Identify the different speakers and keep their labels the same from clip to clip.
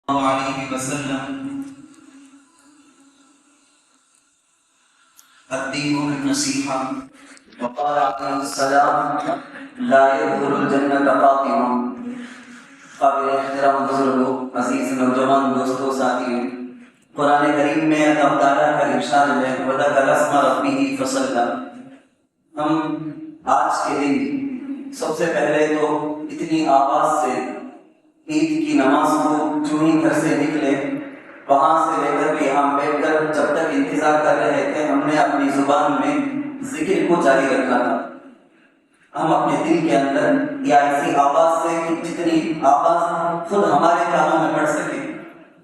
Speaker 1: عليه وسلم الدين النصيحة وقال عليه السلام لا يدخل الجنة قاطع. قابل احترام بزرگوں، عزیز نوجوان دوستوں، ساتھیوں، قرآن کریم میں اللہ تعالیٰ کا ارشاد ہے وَذَكَرَ اسْمَ رَبِّهِ فَصَلَّى. ہم آج کے دن سب سے پہلے تو اتنی آواز سے عید کی نماز کو جو ہی گھر سے نکلے وہاں سے لے کر کے یہاں بیٹھ کر جب تک انتظار کر رہے تھے ہم نے اپنی زبان میں ذکر کو جاری رکھا تھا. ہم اپنے دل کے اندر یا ایسی آواز سے کہ جتنی آواز خود ہمارے کانوں میں پڑ سکے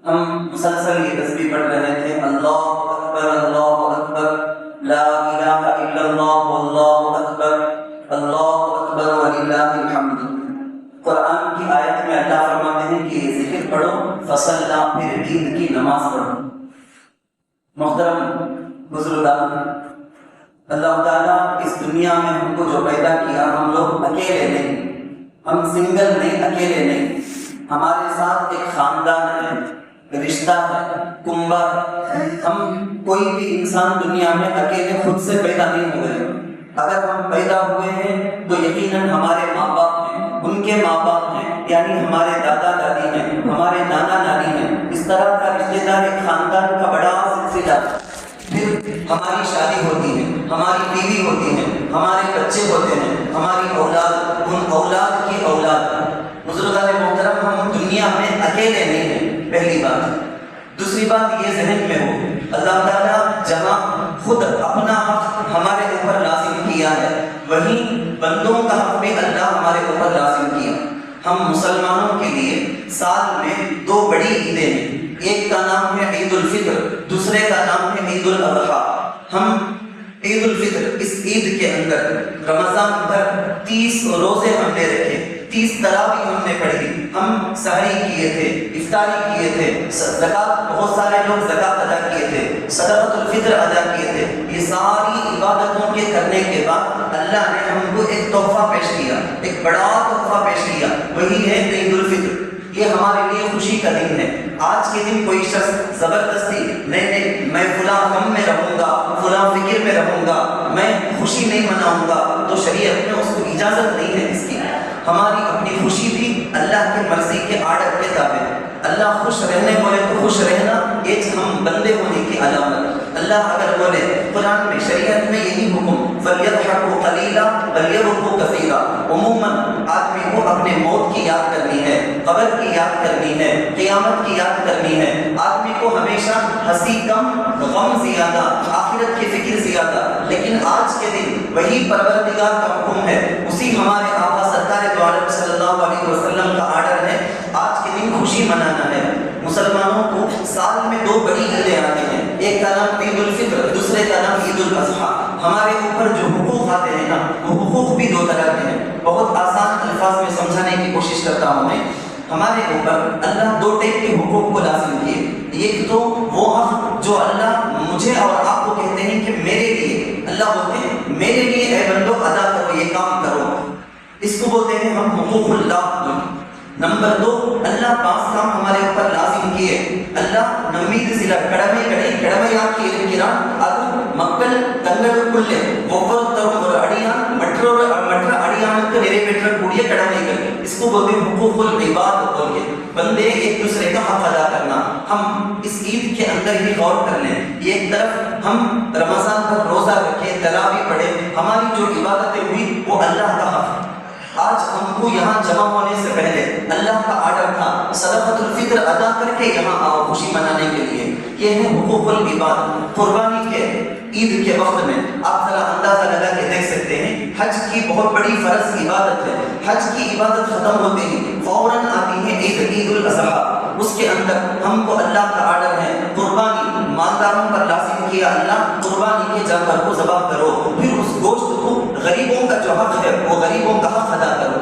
Speaker 1: ہم مسلسل یہ تسبیح پڑھ رہے تھے. اللہ اکبر لا الہ الا اللہ واللہ اکبر وللہ الحمد. قرآن کی آیت میں اللہ فرماتے ہیں کہ یہ ذکر پڑھو فصلا، پھر عید کی نماز پڑھو. محترم بزرگان، اللہ تعالیٰ اس دنیا میں ہم کو جو پیدا کیا، ہم لوگ اکیلے نہیں، ہم سنگل نہیں، اکیلے نہیں، ہمارے ساتھ ایک خاندان ہے، رشتہ ہے، کنبہ ہے. ہم کوئی بھی انسان دنیا میں اکیلے خود سے پیدا نہیں ہوئے. اگر ہم پیدا ہوئے ہیں تو یقیناً ہمارے ماں باپ ہیں، ان کے ماں باپ ہیں، یعنی ہمارے دادا دادی ہیں، ہمارے نانا نانی ہیں. اس طرح کا رشتے دار ایک خاندان کا بڑا سلسلہ. پھر ہماری شادی ہوتی ہے، ہماری بیوی ہوتی ہے، ہمارے بچے ہوتے ہیں، ہماری اولاد، ان اولاد کی اولاد. بزرگان محترم، ہم دنیا میں اکیلے نہیں ہیں، پہلی بات. دوسری بات یہ ذہن میں ہو، اللہ تعالیٰ جہاں خود اپنا حق ہمارے اوپر لازم کیا ہے وہیں بندوں کا حق بھی اللہ ہمارے اوپر لازم کیا. ہم مسلمانوں کے لیے سال میں دو بڑی عیدیں ہیں. ایک کا نام ہے عید الفطر، دوسرے کا نام ہے عید الاضحیٰ. ہم عید الفطر، اس عید کے اندر رمضان بھر 30 روزے ہم نے رکھے، 30 تراویح ہم نے پڑھی، ہم سحری کیے تھے، افطاری کیے تھے، زکوٰۃ، بہت سارے لوگ زکوٰۃ ادا کیے تھے، صدقۃ الفطر ادا کیے تھے. یہ ساری عبادتوں کے کرنے کے بعد اللہ نے ہم کو ایک تحفہ پیش کیا، ایک بڑا تحفہ پیش کیا، وہی ہے عید الفطر. یہ ہمارے لیے خوشی کا دن ہے. آج کے دن کوئی شخص زبردستی نہیں میں فلاں غم میں رہوں گا، فلاں فکر میں رہوں گا، میں خوشی نہیں مناؤں گا، تو شریعت میں اس کو اجازت نہیں ہے اس کی. ہماری اپنی خوشی بھی اللہ کی مرضی کے آرڈر کے تابع. اللہ خوش رہنے بولے تو خوش رہنا ایک ہم بندے ہونے کی علامت. اللہ اگر بولے قرآن میں، شریعت میں یہی حکم فَلْيَضْحَكُوا قَلِيلًا وَلْيَبْكُوا كَثِيرًا. عموماً آدمی کو اپنے موت کی یاد کرنی ہے، قبر کی یاد کرنی ہے، قیامت کی یاد کرنی ہے. آدمی کو ہمیشہ ہنسی کم، غم زیادہ، آخرت کی فکر زیادہ. لیکن آج کے دن وہی پروردگار کا حکم ہے، اسی ہمارے آقا سرکار دو عالم صلی اللہ علیہ وسلم کا آرڈر ہے. آج کے دن خوشی منانا ہے. مسلمانوں کو سال میں دو بڑی عیدیں آتی ہیں، ایک کا نام عید الفطر، دوسرے کا نام عید الاضحیٰ. ہمارے اوپر جو حقوق آتے ہیں نا، وہ حقوق بھی دو طرح کے ہیں. بہت آسان الفاظ میں سمجھانے کی کوشش کرتا ہوں میں. ہمارے اوپر اللہ دو ٹائپ کے حقوق کو لازم کیے. ایک تو وہ حق جو اللہ مجھے اور آپ کو کہتے ہیں کہ میرے لیے، اللہ بولتے ہیں میرے لیے اے بندو ادا کرو، یہ کام کرو. اس کو بولتے ہیں ہم حقوق اللہ. نمبر دو، اللہ 5 کام ہمارے اوپر لازم کیے. اللہ نمید ضلع کڑمے کڑی کڑمیا کی کران ಅದು ಮಕ್ಕಳ ತಂಗಡುக்குள்ளே ஒவ்வொருத்தரும் ஒரு அடியான் மற்ற அடியானுக்கு நிறைவேற்றக்கூடிய கடமைகள். اس کو بولتے ہیں حقوق العباد. بول کے بندے ایک دوسرے کا حق ادا کرنا. ہم اس عید کے اندر ہی غور کر لیں. ایک طرف ہم رمضان کا روزہ رکھے، تراویح پڑھے، ہماری جو عبادتیں ہوئی وہ اللہ کا حق. آج ہم کو یہاں جمع ہونے سے پہلے اللہ کا آرڈر تھا صدقۃ الفطر ادا کر کے یہاں آؤ خوشی منانے کے لیے. یہ ہے حقوق العباد. قربانی کے عید کے وقت میں آپ ذرا اندازہ لگا کے دیکھ سکتے ہیں، حج کی بہت بڑی فرض عبادت ہے. حج کی عبادت ختم ہوتے ہی فوراً آتی ہے عید الاضحیٰ. اس کے اندر ہم کو اللہ کا آرڈر ہے قربانی مالداروں پر لازم کیا. اللہ قربانی کے جانور کو ذبح کرو، پھر اس گوشت کو غریبوں کا جو حق ہے وہ غریبوں کا حق ادا کرو.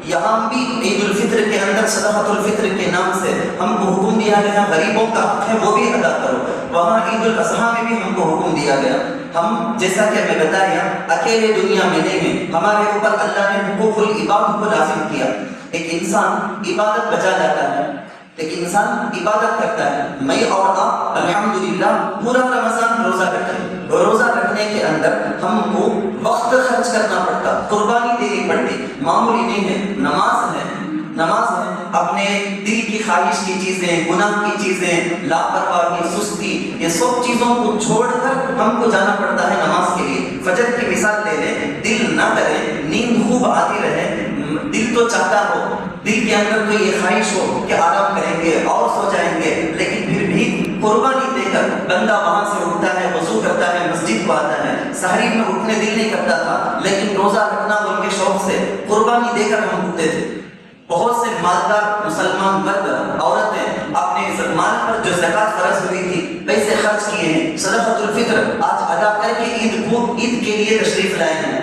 Speaker 1: یہاں بھی عید الفطر کے اندر صدقۃ الفطر کے نام سے ہم کو حکم دیا گیا غریبوں کا حق ہے وہ بھی ادا کرو. وہاں عید الاضحیٰ میں بھی ہم کو حکم دیا گیا. ہم جیسا کہ میں بتایا اکیلے دنیا میں نہیں ہیں، ہمارے اوپر اللہ نے حقوق العباد کو لازم کیا. ایک انسان عبادت بجا جاتا ہے، ایک انسان عبادت کرتا ہے، میں اور آپ الحمدللہ پورا رمضان روزہ رکھتے ہیں، روزہ رکھنے کے اندر ہم کو وقت خرچ کرنا پڑتا، قربانی دینی پڑتی، معمولی نہیں ہے۔ نماز ہے اپنے دل کی خواہش کی چیزیں، گناہ کی چیزیں، لاپرواہی، سستی، یہ سب چیزوں کو چھوڑ کر ہم کو جانا پڑتا ہے نماز کے لیے۔ فجر کی مثال لے لیں، دل نہ کرے، نیند خوب آتی رہے، دل تو چاہتا ہو، دل کے اندر تو یہ خواہش ہو کہ آرام کریں گے اور سو جائیں گے، لیکن پھر بھی قربانی دے کر بندہ وہاں سے اٹھتا ہے، وضو کرتا ہے، مسجد کو آتا ہے۔ سحری میں اٹھنے دل نہیں کرتا تھا، لیکن روزہ رکھنا ان کے شوق سے قربانی دے کر ہم اٹھتے تھے۔ بہت سے مالدار مسلمان مرد عورتیں اپنے مال پر جو زکوٰۃ فرض ہوئی تھی پیسے خرچ کیے ہیں، صدقۃ الفطر آج ادا کر کے عید کے لیے تشریف لائے ہیں۔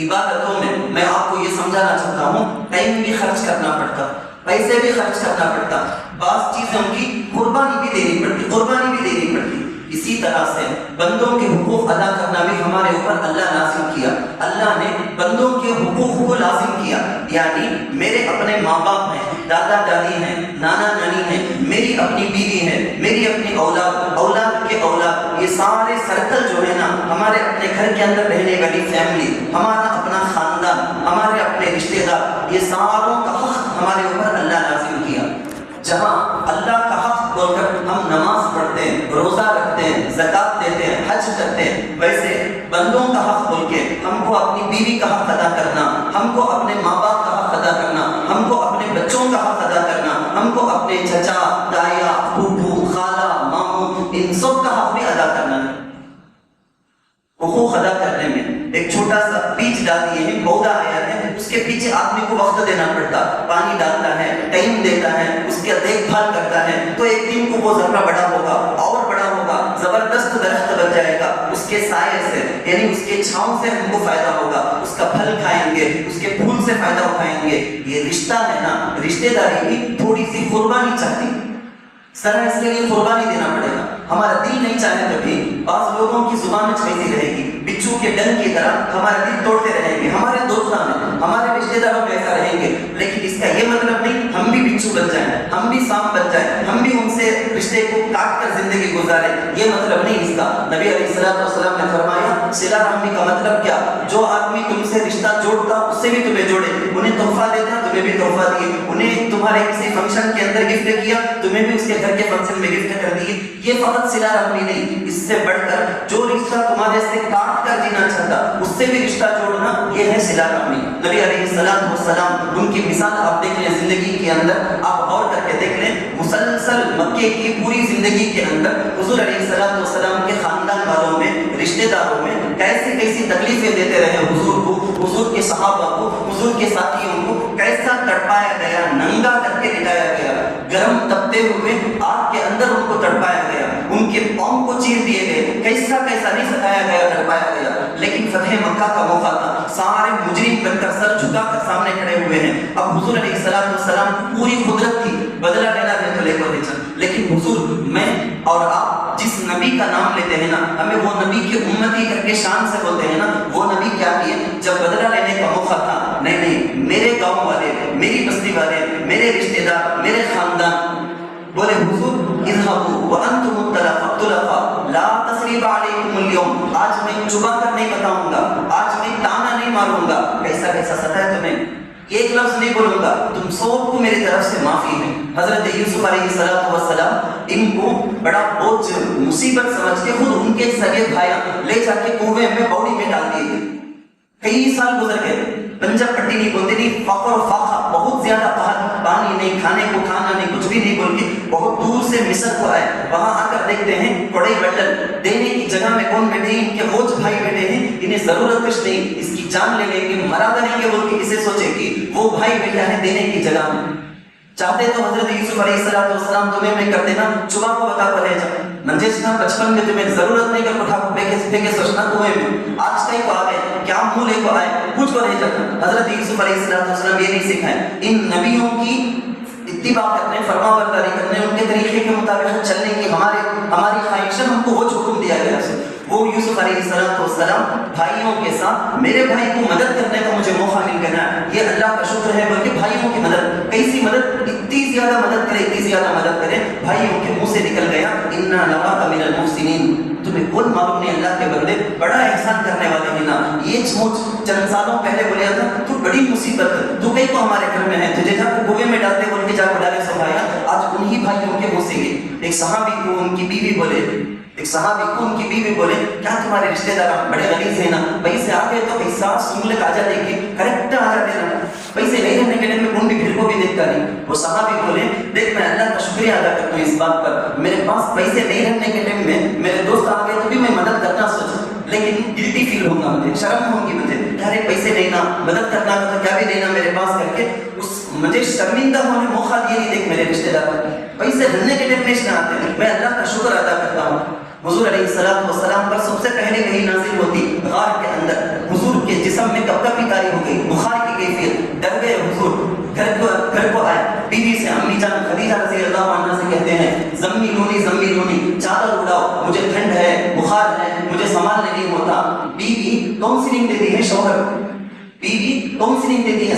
Speaker 1: عبادتوں میں آپ کو یہ سمجھانا چاہتا ہوں، ٹائم بھی خرچ کرنا پڑتا، پیسے بھی خرچ کرنا پڑتا، بعض چیزوں کی قربانی بھی دینی پڑتی۔ اسی طرح سے بندوں کے حقوق ادا کرنا بھی ہمارے اوپر اللہ لازم کیا۔ اللہ نے بندوں کے حقوق کو لازم کیا، یعنی میرے اپنے ماں باپ ہیں، دادا دادی ہیں، نانا نانی ہیں، میری اپنی بیوی ہے، میری اپنی اولاد کے اولاد، یہ سارے سرکل جو ہے نا، ہمارے اپنے گھر کے اندر رہنے والی فیملی، ہمارا اپنا خاندان، ہمارے اپنے رشتے دار، یہ ساروں کا حق ہمارے اوپر اللہ لازم کیا۔ جہاں اللہ کا حق بول کر ہم نماز پڑھتے ہیں، روزہ رکھتے ہیں، زکوٰۃ دیتے ہیں، حج کرتے ہیں، ویسے بندوں کا حق بول کے ہم کو اپنی بیوی کا حق ادا کرنا، ہم کو اپنے ماں باپ کا حق ادا کرنا، ہم کو اپنے بچوں کا حق ادا کرنا، ہم کو اپنے چچا، تایا، پھوپھو، خالہ، ماموں، ان سب کا حق بھی ادا کرنا ہے۔ حقوق ادا کرنے میں ایک چھوٹا سا بیج ڈال دیے ہیں، پودا آیا ہے، اس کے پیچھے آدمی کو وقت دینا پڑتا، پانی ڈالتا ہے، ٹائم دیتا ہے، اس کی دیکھ بھال کرتا ہے، تو ایک دن کو وہ ذرا بڑا ہوگا اور بڑا ہوگا، زبردست درخت بن جائے گا، اس کے سائے سے یعنی اس کے چھاؤں سے ہم کو فائدہ ہوگا، اس کا پھل کھائیں گے، اس کے پھول سے فائدہ اٹھائیں گے۔ یہ رشتہ ہے نا، رشتے داری بھی تھوڑی سی قربانی چاہتی، سر اس کے لیے قربانی دینا پڑے گا۔ ہمارا دل نہیں چاہے تو بھی بعض لوگوں کی زبان میں چھپتی رہے گی، بچھو کے ڈنگ کی طرح ہمارا دل توڑتے رہیں گے، ہمارے دوستوں میں، ہمارے رشتے داروں میں ایسا رہیں گے، لیکن اس کا یہ مطلب نہیں ہم بھی بچھو بن جائیں، ہم بھی سانپ بن جائیں، ہم بھی ان سے رشتے کو کاٹ کر زندگی گزاریں، یہ مطلب نہیں اس کا۔ نبی علیہ السلام نے فرمایا صلہ رحمی کا مطلب کیا؟ جو آدمی تم سے رشتہ جوڑتا اس سے بھی تمہیں جوڑے، انہیں تحفہ دیتا تمہیں بھی تحفہ دیے، انہیں تمہارے کسی فنکشن کے اندر گفٹ کیا تمہیں بھی اس کے گھر کے فنکشن میں گفٹ کر دیے، یہ فقط صلہ رحمی نہیں، اس سے بڑھ کر جو رشتہ تمہارے سے کاٹ کر جینا چاہتا اس سے بھی رشتہ جوڑنا، یہ ہے صلہ رحمی۔ نبی علیہ السلام ان کی مثال آپ دیکھ لیں زندگی کے اندر، آپ غور کر کے دیکھ لیں، مسلسل مکے کی پوری زندگی کے اندر حضور علیہ السلام کے خاندان والوں میں، رشتے داروں میں کیسی تکلیفیں دیتے رہے، حضور کو، حضور کے صحابہ کو، حضور کے ساتھیوں کو کیسا تڑپایا گیا، ننگا کر کے لٹایا گیا، گرم تپتے ہوئے آگ کے اندر ان کو تڑپایا گیا، ان کے پاؤں کو چیر دیے گئے، کیسا نہیں ستایا گیا، تڑپایا گیا۔ لیکن فتح مکہ کا موقع تھا، سارے مجرم بن کر سر جھکا کر سامنے کھڑے ہوئے ہیں، اب حضور علیہ السلام کو پوری قدرت تھی، بدلہ لینا ہے تو لے کر چل، لیکن حضور میں اور آپ جس نبی کا نام لیتے ہیں نا، ہمیں وہ نبی کی امتی کر کے شان سے بولتے ہیں نا، وہ نبی کیا کیے؟ جب بدلہ لینے کا موقع تھا، نہیں میرے گاؤں والے، میری بستی والے، میرے رشتے دار، میرے خاندان بولے حضور اذهبوا وانتم الطلقاء لا تثريب عليكم اليوم، آج میں چبا کر نہیں بتاؤں گا، آج میں تانا نہیں ماروں گا، کیسا ستا ہے تمہیں، ایک لفظ نہیں بولوں گا، تم سب کو میری طرف سے معافی ہے۔ حضرت یوسف علیہ السلام ان کو بڑا بوجھ مصیبت سمجھ کے خود ان کے سگے بھائی لے جا کے کنویں میں باوڑی میں ڈال دیے، کئی سال گزر گئے، پنجاب پٹی نہیں بولتے، نہیں فقر و فاقہ، بہت زیادہ پانی نہیں، کھانے کو کھانا نہیں، کچھ بھی نہیں بول کے بہت دور سے مصر کو آئے، وہاں آ کر دیکھتے ہیں کوڑے بٹل دینے کی جگہ میں کون بیٹھے ہیں؟ ان کے فوج بھائی بیٹھے ہیں، انہیں ضرورت کچھ نہیں، اس کی جان لے لیں گے، مرا دیں گے بول کے اسے سوچے کہ وہ بھائی بیٹھا ہے دینے کی جگہ میں، چاہتے تو حضرت یوسف علیہ السلام تمہیں میں کر دینا، چبا کو بتا کر لے جا، منجیشنا بچپن میں تمہیں ضرورت نہیں کر اٹھا کو پھینکے سوچنا تمہیں میں، آج کئی کو آ گئے، کیا منہ لے کو آئے، کچھ کو نہیں جاتا۔ حضرت یوسف علیہ السلام یہ نہیں سکھائے، ان نبیوں کی اتباع کرنے، فرما برداری کرنے، ان کے طریقے کے مطابق چلنے کی ہماری خواہش ہے، ہم کو وہ حکم دیا گیا ہے، وہ یوسف علیہ السلام بھائیوں کے ساتھ میرے بھائی کو مدد کرنے کا مجھے موقع مل گیا، یہ اللہ کا شکر ہے، بلکہ بھائیوں کی مدد، کیسی مدد، اتنی زیادہ مدد کرے بھائیوں کے منہ سے نکل گیا انا نراک من المحسنین، تمہیں کون معلوم نہیں اللہ کے بندے بڑا احسان کرنے والے ہیں نا، یہ جھوٹ چند سالوں پہلے بولیا تھا تو بڑی مصیبت ہے، تو کہیں کو ہمارے گھر میں ہے، تجھے جا کے کنویں میں ڈالتے بول کے جا کے ڈالے سمجھایا، آج انہی بھائیوں کے منہ سے گئے۔ ایک صحابی کو ان کی بیوی بولے کیا تمہارے رشتے دار بڑے غلیظ ہیں نا، پیسے آتے تو پیسہ سنگلے آ جاتے کہ کریکٹ آ جاتے نا، پیسے نہیں رہنے کے ٹائم میں کون بھی پھر کو بھی دیکھتا نہیں۔ وہ صحابی بولے دیکھ میں اللہ کا شکریہ ادا کرتا ہوں اس بات پر، میرے پاس پیسے نہیں رہنے کے ٹائم میں میرے دوست آ گئے تو بھی میں مدد کرنا سوچا، لیکن گلٹی فیل ہوگا مجھے، شرم ہوگی مجھے، ارے پیسے نہیں نا، مدد کرنا تو کیا بھی دینا میرے پاس کر کے، مجھے شرمندہ ہونے موقع دیے نہیں۔ دیکھ میرے رشتے دار پیسے رہنے کے ٹائم میں نہ آتے ہیں، میں اللہ کا شکر ادا کرتا ہوں۔ حضور علیہ السلام پر سب سے پہلے وحی نازل ہوتی غار کے اندر، حضور کے جسم میں کپکپی طاری ہو گئی، بخار کی کیفیت، ڈر گئے حضور، گھر کو آئے، بیوی سے امی جان خدیجہ رضی اللہ عنہا سے کہتے ہیں زملونی چادر اڑاؤ، مجھے ٹھنڈ ہے، بخار ہے، مجھے سنبھالنے نہیں ہوتا۔ بیوی کاؤنسلنگ دیتی ہے شوہر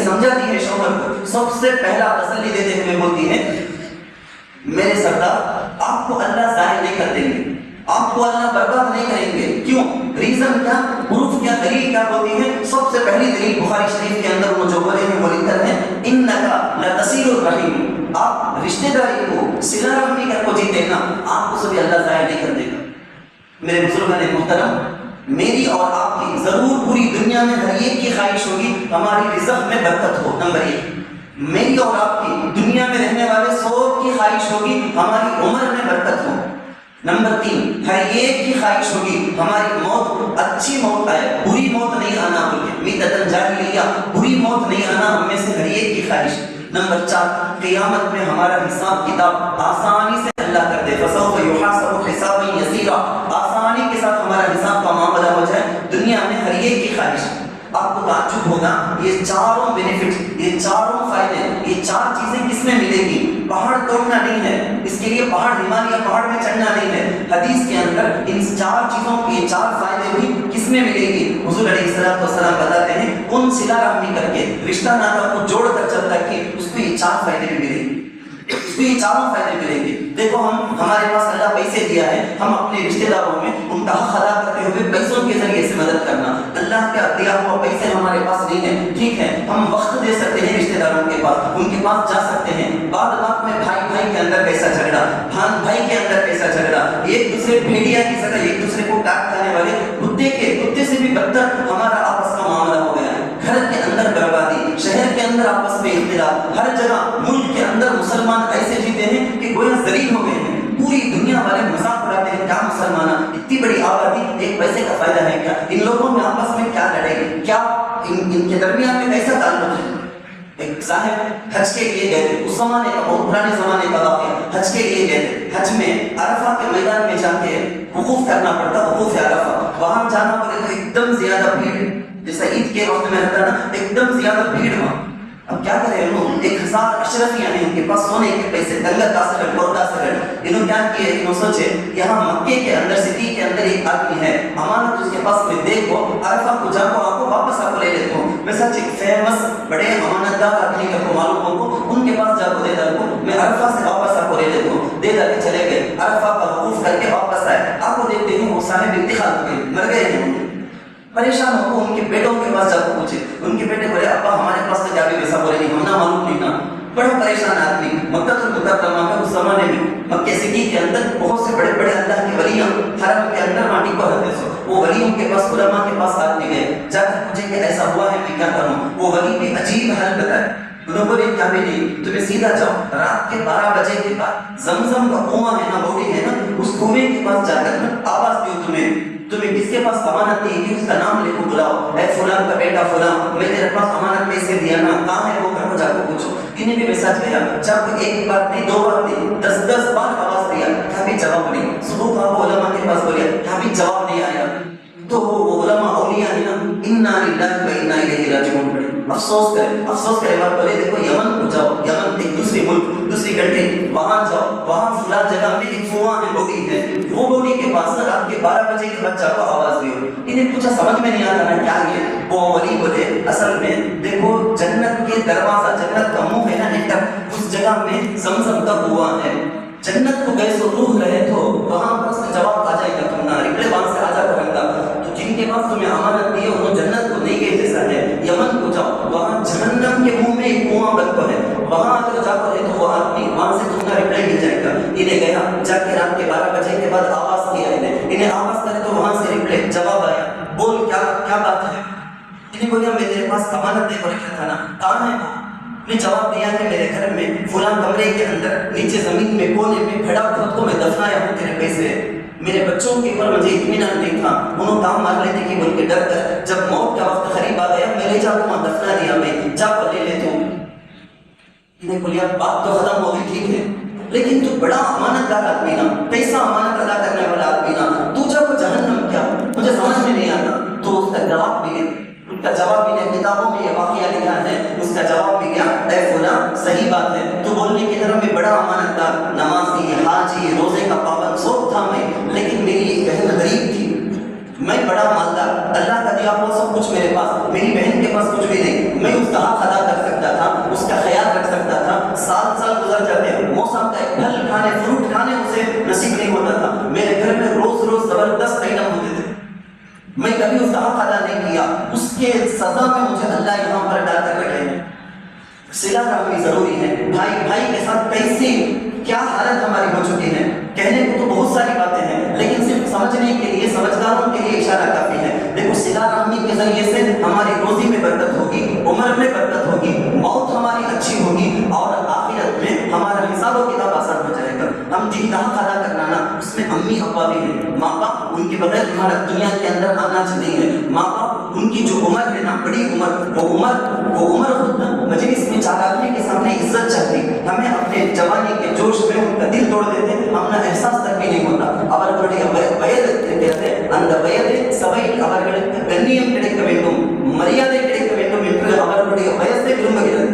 Speaker 1: سمجھاتی ہے شوہر کو، سب سے پہلا تسلی دیتے ہوئے بولتی ہے میرے سردار آپ کو اللہ ضائع نہیں کر دیں گے، آپ کو اللہ برباد نہیں کریں گے، کیوں؟ ریزن کیا، پروف کیا، دلیل کیا ہوتی ہے؟ سب سے پہلی دلیل بخاری شریف کے اندر وہ جو بولے ہیں وہ لکھتے ہیں انکا لتصیل الرحیم، آپ رشتہ داری کو صلہ رحمی کر کو جیتے نا، آپ کو سبھی اللہ ضائع نہیں کر دے گا۔ میرے بزرگان محترم، میری اور آپ کی ضرور پوری دنیا میں ہر ایک کی خواہش ہوگی ہماری رزق میں برکت ہو، نمبر ایک۔ میری اور آپ کی دنیا میں رہنے والے سب کی خواہش ہوگی ہماری عمر میں برکت ہو، نمبر تین ہر ایک کی خواہش ہوگی ہماری موت اچھی موت آئے، بری موت نہیں آنا، بلکہ میتتن جاہلیہ، بری موت نہیں آنا ہم میں سے ہر ایک کی خواہش۔ نمبر چار قیامت میں ہمارا حساب کتاب آسانی سے اللہ کر دے، فسوف یحاسب حسابا یسیرا، آسانی کے ساتھ ہمارا حساب کا معاملہ ہو جائے، دنیا میں ہر ایک کی خواہش۔ آپ کو تعجب ہوگا یہ چاروں بینیفٹ، یہ چاروں فائدے، یہ چار چیزیں کس میں ملے گی؟ پہاڑ توڑنا نہیں ہے، اس کے لیے پہاڑ ہمالیہ پہاڑ میں چڑھنا نہیں ہے، حدیث کے اندر ان چار چیزوں کے چار فائدے بھی کس میں ملے گی؟ حضور علیہ السلام بتاتے ہیں کون صلہ رحمی کر کے رشتہ ناتا کو جوڑ کر چلتا ہے کہ اس کو یہ چار فائدے بھی ملیں گے، اس کو یہ چاروں فائدے ملیں گے۔ دیکھو ہمارے پاس اللہ پیسے دیا ہے، ہم اپنے رشتہ داروں میں ان کا حق ادا کرتے ہوئے پیسوں کے ذریعے سے مدد کرنا، اللہ کا دیا ہوا پیسے ہمارے پاس نہیں ہے، ٹھیک ہے ہم وقت دے سکتے ہیں رشتہ داروں کے پاس، ان کے پاس جا سکتے ہیں، بعد میں بھائی کے اندر پیسہ جھگڑا، بھائی کے اندر پیسہ جھگڑا، ایک دوسرے بھیڑیا کی طرح ایک دوسرے کو کاٹ کھانے والے کتے سے بھی بدتر ہمارا آپس کا معاملہ ہو گیا ہے۔ گھر کے اندر بربادی، شہر کے اندر آپس میں اختلاف، ہر جگہ ملک کے اندر مسلمان ایسے جیتے ہیں کہ گویا ذلیل ہو گئے ہیں، پوری دنیا والے مذاق اڑاتے ہیں کیا مسلمان اتنی بڑی آبادی، ایک پیسے کا فائدہ ہے کیا؟ ان لوگوں میں آپس میں کیا لڑائی، کیا ان کے درمیان میں کیسا تعلق ہے؟ ایک صاحب حج کے لیے گئے تھے، اس زمانے کا بہت پرانے زمانے کا واقعہ، حج کے لیے گئے تھے، حج میں عرفہ کے میدان میں جا کے وقوف کرنا پڑتا، وقوف عرفہ، وہاں جانا پڑے تو ایک دم زیادہ بھیڑ، جیسا عید کے وقت میں رہتا نا ایک دم زیادہ بھیڑ وہاں۔ اب کیا کرے انہوں 1000 اشرف یعنی ان کے پاس سونے کے پیسے دنگا کا سکڑ بوردا سکڑ، انہوں کیا کیے، انہوں سوچے یہاں مکے کے اندر سٹی کے اندر ایک آدمی ہے، امانت اس کے پاس میں دیکھو، عرفہ کو جا کو آپ کو واپس آپ کو لے لیتا ہوں، میں سچ ایک فیمس بڑے امانت دار آدمی کا کو معلوم ہو ان کے پاس جا کو دے دوں، میں عرفہ سے واپس آپ کو لے لیتا ہوں، دے دے کے چلے گئے، عرفہ کا وقوف کر کے واپس آئے، آپ کو دیکھتے ہیں وہ صاحب انتقال ہو گئے، مر گئے ہیں، پریشان ہو کو ان کے بیٹوں کے پاس جا کے پوچھے، ان کے بیٹے بولے ابا ہمارے پاس تو کیا بھی ویسا بولے نہیں، ہم نہ معلوم نہیں نا، بڑا پریشان آدمی۔ مکہ المکرمہ میں اس زمانے میں مکہ سٹی کے اندر بہت سے بڑے بڑے اللہ کے ولیاں حرم کے اندر ماٹی کو رہتے سو، وہ ولیوں کے پاس علماء کے پاس آدمی گئے، جا کر پوچھے کہ ایسا ہوا ہے میں کیا کروں، وہ ولی بھی عجیب حل بتائے، انہوں بولے کیا بھی نہیں، تمہیں سیدھا جاؤ، رات کے 12 بجے کے بعد زمزم کا کنواں ہے نا، بوڑی ہے نا، اس کنویں کے پاس جا کر آواز دیو، تمہیں کس کے پاس امانت دی کہ اس کا نام لکھو، بلاؤ اے فلان کا بیٹا فلان، میں تیرے پاس امانت پیسے دیا نا، کہاں ہے وہ، گھر کو جا کے پوچھو۔ انہیں بھی میسج گیا، جب ایک بار نہیں 2 بار نہیں 10 بار آواز دیا، کیا بھی جواب نہیں، صبح کا وہ علماء کے پاس بولیا، کیا بھی جواب نہیں آیا، تو وہ علماء اولیاء ہے نا، انا للہ و انا الیہ راجعون پڑھے، افسوس کرے بات بولے، دیکھو یمن کو جاؤ، یمن ایک دوسری ملک دوسری گھنٹے وہاں جاؤ، وہاں فلاں جگہ میں ایک کنواں ہے، بوڑی ہے، وہ بوڑی کے پاس رات کے 12 بجے کے بعد جاؤ آواز دی ہو۔ انہیں پوچھا سمجھ میں نہیں آتا نا کیا یہ؟ وہ ولی بولے اصل میں دیکھو جنت کے دروازہ، جنت کا منہ ہے نا انٹر، اس جگہ میں زمزم کا کنواں ہے، جنت کو گئے سو روح رہے تو وہاں پر سے جواب آ جائے گا، تم نہ رپلے وہاں سے آ جا کریں گا۔ تو جن کے پاس تمہیں امانت دی ہے انہوں جنت کو نہیں گئے جیسا ہے، یمن کو جاؤ، وہاں جہنم کے منہ میں ایک کنواں بند ہے، وہاں اگر جا کر ہے تو وہ آدمی وہاں سے تم کا رپلائی مل جائے گا۔ انہیں گیا جا کے رات کے 12 بجے کے بعد آواز کیا، انہیں آواز کرے تو وہاں سے رپلائی جواب آیا، بول کیا بات ہے؟ انہیں بولیا میں تیرے پاس امانت دے کر رکھا تھا نا، کہاں ہے وہ؟ نے جواب دیا کہ میرے گھر میں فلاں کمرے کے اندر نیچے زمین میں کونے میں کھڑا خود کو میں دفنایا ہوں تیرے پیسے، میرے بچوں کے اوپر مجھے اطمینان نہیں تھا، انہوں کام مار لیتے کہ بول کے ڈر کر، جب موت کا وقت قریب آ گیا میں لے جا کو وہاں دفنا دیا، میں جا کو لے لیتا ہوں۔ انہیں بولیا بات تو ختم ہو گئی ٹھیک ہے، لیکن تو بڑا امانت دار آدمی نا، پیسہ امانت ادا کرنے والا آدمی نا، تو جب جہنم کیا مجھے سمجھ میں نہیں آتا۔ تو اس کا جواب بھی ہے، اس کا جواب بھی نے کتابوں میں یہ واقعہ لکھا ہے، اس کا جواب بھی کیا اے فلاں صحیح بات ہے، تو بولنے کی طرف میں بڑا امانت دار، نمازی، حاجی، روزے کا پابند سب تھا میں، لیکن میری ایک بہن غریب تھی، میں بڑا مالدار، اللہ کا دیا ہوا سب کچھ میرے پاس، میری بہن کے پاس کچھ بھی نہیں، میں اس کا حق ادا کر سکتا تھا، اس کا خیال رکھ سکتا تھا، سال گزر جاتے، موسم کا ایک پھل کھانے، فروٹ کھانے اسے نصیب نہیں ہوتا تھا، میرے گھر میں روز زبردست آئٹم ہوتے تھے، میں کبھی اس کا حق ادا نہیں کیا، اس کے سزا میں مجھے اللہ یہاں پر ڈال کر رکھے ہیں۔ صلہ رحمی ضروری ہے، بھائی کے ساتھ کیسی کیا حالت ہماری ہو چکی ہے، کہنے کو تو بہت ساری باتیں ہیں لیکن صرف سمجھنے کے لیے، سمجھداروں کے لیے اشارہ کافی ہے۔ دیکھو صلہ رحمی کے ذریعے سے ہماری روزی میں برکت ہوگی، عمر میں برکت ہوگی، موت ہماری اچھی ہوگی، اور آخرت میں ہمارا حساب و کتاب آسان ہو جائے گا۔ ہم جن کا حق ادا کرنا نا، اس میں امی ابا بھی ہیں، ماں باپ، ان کے بغیر ہمارا دنیا کے اندر آنا نہیں ہے، ماں باپ ان کی جو عمر ہے نا، بڑی عمر، وہ عمر خود مجلس میں 4 آدمی کے سامنے عزت چاہتی، ہمیں اپنے جوانی کے جوش میں ان کا دل توڑ دیتے، ہمنا احساس تک بھی نہیں ہوتا۔ அவர்களுடைய வயது இருக்கிறது, அந்த வயது சபையில் அவர்களுக்கு கண்ணியம் கிடைக்க வேண்டும், மரியாதை கிடைக்க வேண்டும் என்று அவர்களுடைய வயசை விரும்புகிறது,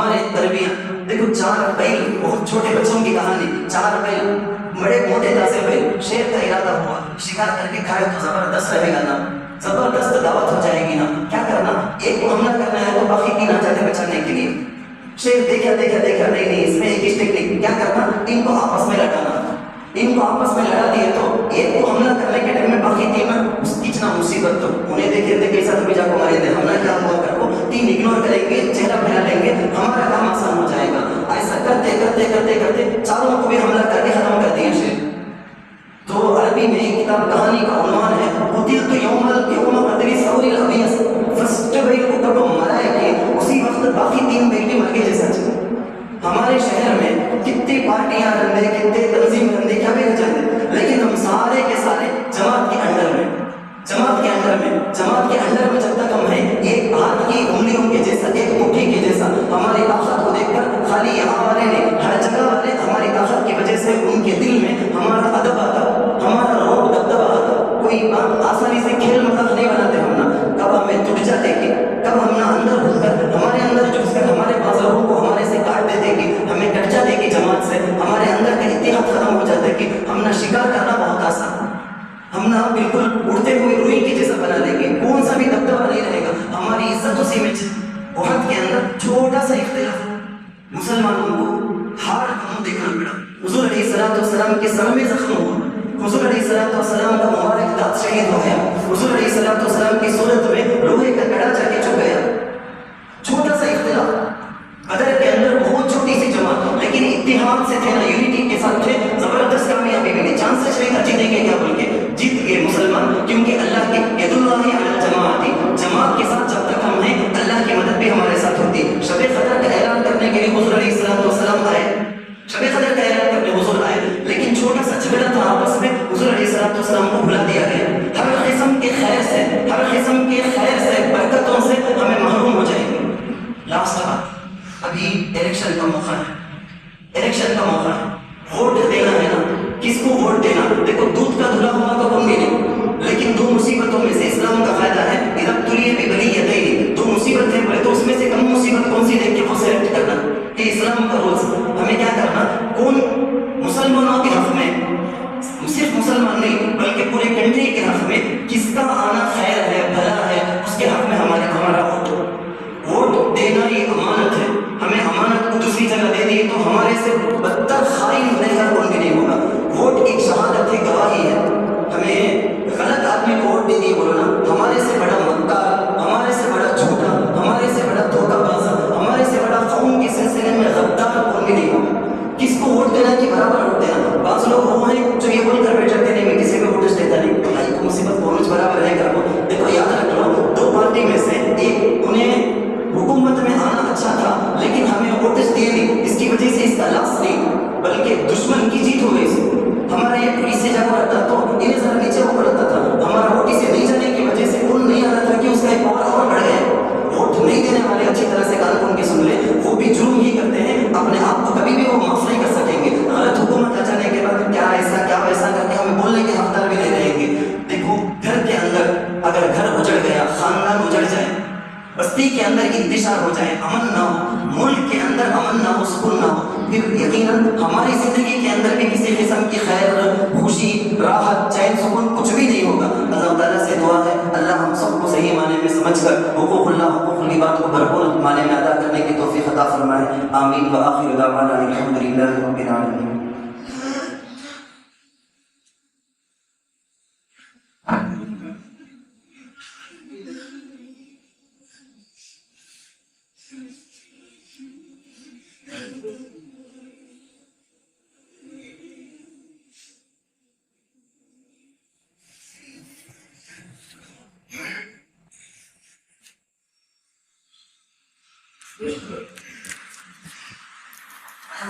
Speaker 1: ہمارے تربیت دیکھو، 4 بیل، بہت چھوٹے بچوں کی کہانی، 4 بیل، بڑے موٹے تازے بیل، شیر کا ارادہ ہوا شکار کر کے کھائے تو زبردست رہے گا نا، زبردست دعوت ہو جائے گی نا، کیا کرنا، ایک کو حملہ کرنا ہے تو باقی 3 آ جاتے بچانے کے لیے. شیر دیکھا نہیں اس میں ایک ہی ٹیکنیک، کیا کرنا، ان کو آپس میں لڑانا، ان کو آپس میں لڑا دیے تو ایک کو حملہ کرنے کے ٹائم میں باقی 3 اس کھینچنا مصیبت، تو انہیں دیکھے کیسا تو جا کو مارے دے، حملہ کیا ہوا کر کو 3 اگنور کریں گے، چہرہ پھیلا لیں گے، ہمارا کام آسان ہو جائے گا. ایسا کرتے کرتے کرتے کرتے 4 کو بھی حملہ کر کے ختم کر دیا شیر. تو عربی میں ایک کتاب کہانی کا عنوان ہے قتلت یوم قتل ثور الابیض، فرسٹ بیل کو کب مرا ہے کہ اسی وقت باقی 3 بیل بھی مر گئے جیسا. ہمارے شہر میں کتنی پارٹیاں رندے، کتنے تنظیم رندے، کیا بھی رچاتے، لیکن ہم سارے کے سارے جماعت کے انڈر میں جب تک ہم ہیں ایک ہاتھ کی انگلیوں کے جیسا، ایک مٹھی کے جیسا. ہماری طاقت کو دیکھ کر خالی یہاں والے نہیں، ہر جگہ والے ہماری طاقت کی وجہ سے ان کے دل میں ہمارا ادب آتا، ہمارا روب دبدبا آتا. کوئی بات آسانی سے کھیل مذاق نہیں بناتے ہم نا. کب ہمیں ٹوٹ جاتے کہ کب ہم نا اندر گھس کر ہمارے اندر جھس کر ہمارے پاس لوگوں کو ہمارے سے کاٹ دیتے کہ ہمیں کٹ جاتے کہ جماعت سے ہمارے اندر کا اتحاد ختم ہو جاتا ہے کہ ہم نا شکار کرنا بہت آسان، ہم نا بالکل اڑتے ہوئے روئی کے جیسا بنا دیں گے، کون سا بھی دبدبا نہیں رہے گا. ہماری عزت اسی میں بہت کے اندر چھوٹا سا اختلاف مسلمانوں کو ہار کا منہ دیکھنا پڑا. حضور علیہ الصلوۃ والسلام کے سر میں زخم ہوا، حضور علیہ الصلوۃ والسلام کا مبارک دانت شہید ہو گیا، حضور علیہ الصلوۃ والسلام کی صورت میں لوہے کا کڑا جا کے چھپ گیا. چھوٹا سا اختلاف، بدر کے اندر بہت چھوٹی سی جماعت لیکن اتحاد سے تھے نا، یونٹی کے ساتھ تھے، زبردست کامیابی ملی. چانسز نہیں تھا جیتیں گے کیا بول کے، جیت گئے مسلمان، کیونکہ اللہ کے ید اللہ علی الجماعت، جماعت کے ساتھ جب تک ہم ہیں اللہ کی مدد بھی ہمارے ساتھ ہوتی. شب قدر کا اعلان کرنے کے لیے حضور علیہ الصلوۃ والسلام آئے، شب قدر کا اعلان کرنے حضور آئے، لیکن چھوٹا سا جھگڑا تھا آپس میں، حضور علیہ الصلوۃ والسلام کو بھلا دیا گیا. ہر قسم کے خیر سے، ہر قسم کے خیر سے، برکتوں سے ہمیں محروم ہو جائیں گے. لاسٹ بات، ابھی الیکشن کا موقع ہے، ووٹ دینا ہے نا. کس کو ووٹ دینا، دیکھو دودھ کا دھلا ہوا تو کم بھی نہیں، لیکن 2 مصیبتوں میں سے اسلام کا فائدہ ہے اذا ابتلی ببلیتین، 2 مصیبتیں پڑے تو اس میں سے کم مصیبت کون سی دیکھ کے وہ سلیکٹ کرنا کہ اسلام کا رولز ہمیں کیا کرنا، کون مسلمانوں کے حق میں، صرف مسلمان نہیں بلکہ پورے کنٹری کے حق میں کس کا آنا خیر ہے، بھلا ہے، اس کے حق میں ہمارا ووٹ دینا یہ امانت ہے. ہمیں امانت کو دوسری جگہ دے دی تو ہمارے سے بدتر خائن گنہگار کون بھی نہیں ہوگا. ووٹ ایک شہادت ہے، گواہی ہے. ہمیں غلط آدمی کو ووٹ دے دیے بولو نا، ہمارے سے بڑا مکار، ہمارے سے بڑا جھوٹا، ہمارے سے بڑا دھوکہ باز، ہمارے سے بڑا قوم کے سلسلے میں غدار کون بھی نہیں ہوگا. کس کو ووٹ دینا کہ برابر ووٹ دینا. بعض لوگ وہ ہیں جو یہ بول کر بیٹھ جاتے نہیں میں کسی کو ووٹ دیتا نہیں، بھائی کو مصیبت پہنچ برابر ہے کر کو. دیکھو یاد رکھ لو، 2 پارٹی میں سے ایک انہیں حکومت میں آنا اچھا تھا لیکن ہمیں ووٹس دیے نہیں، اس کی وجہ سے اس کا لاس نہیں بلکہ دشمن کی جیت ہو گئی. ہمارا یہ پولیس سے جب رہتا تو انہیں ذرا نیچے اوپر رہتا تھا، ہمارا ووٹ اسے نہیں جانے کی وجہ سے ان نہیں آ رہا تھا کہ اس کا ایک پاور اور بڑھ گیا. ووٹ نہیں دینے والے اچھی طرح سے کان کھول کے سن لیں، وہ بھی جرم ہی کرتے ہیں، اپنے آپ کو کبھی بھی وہ معاف نہیں کر سکیں گے. غلط حکومت آ جانے کے بعد کیا ایسا کیا ویسا کر کے ہمیں بولنے کے حقدار بھی نہیں رہیں گے. دیکھو گھر کے اندر اگر گھر اجڑ گیا، خاندان اجڑ جائے، بستی کے اندر انتشار ہو جائے، امن نہ ہو، ملک کے اندر امن نہ ہو، سکون نہ ہو، پھر یقیناً ہماری زندگی کے اندر بھی کسی قسم کی خیر، خوشی، راحت، چین، سکون کچھ بھی نہیں ہوگا. اللہ تعالیٰ سے دعا ہے اللہ ہم سب کو صحیح معنی میں سمجھ کر حقوق اللہ، حقوق العباد کو بھرپور معنی میں ادا کرنے کی توفیق عطا فرمائے. آمین. وآخر دعوانا الحمد للہ رب العالمین.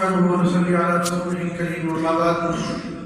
Speaker 2: اللهم صل على رسوله الكريم. وما بعد،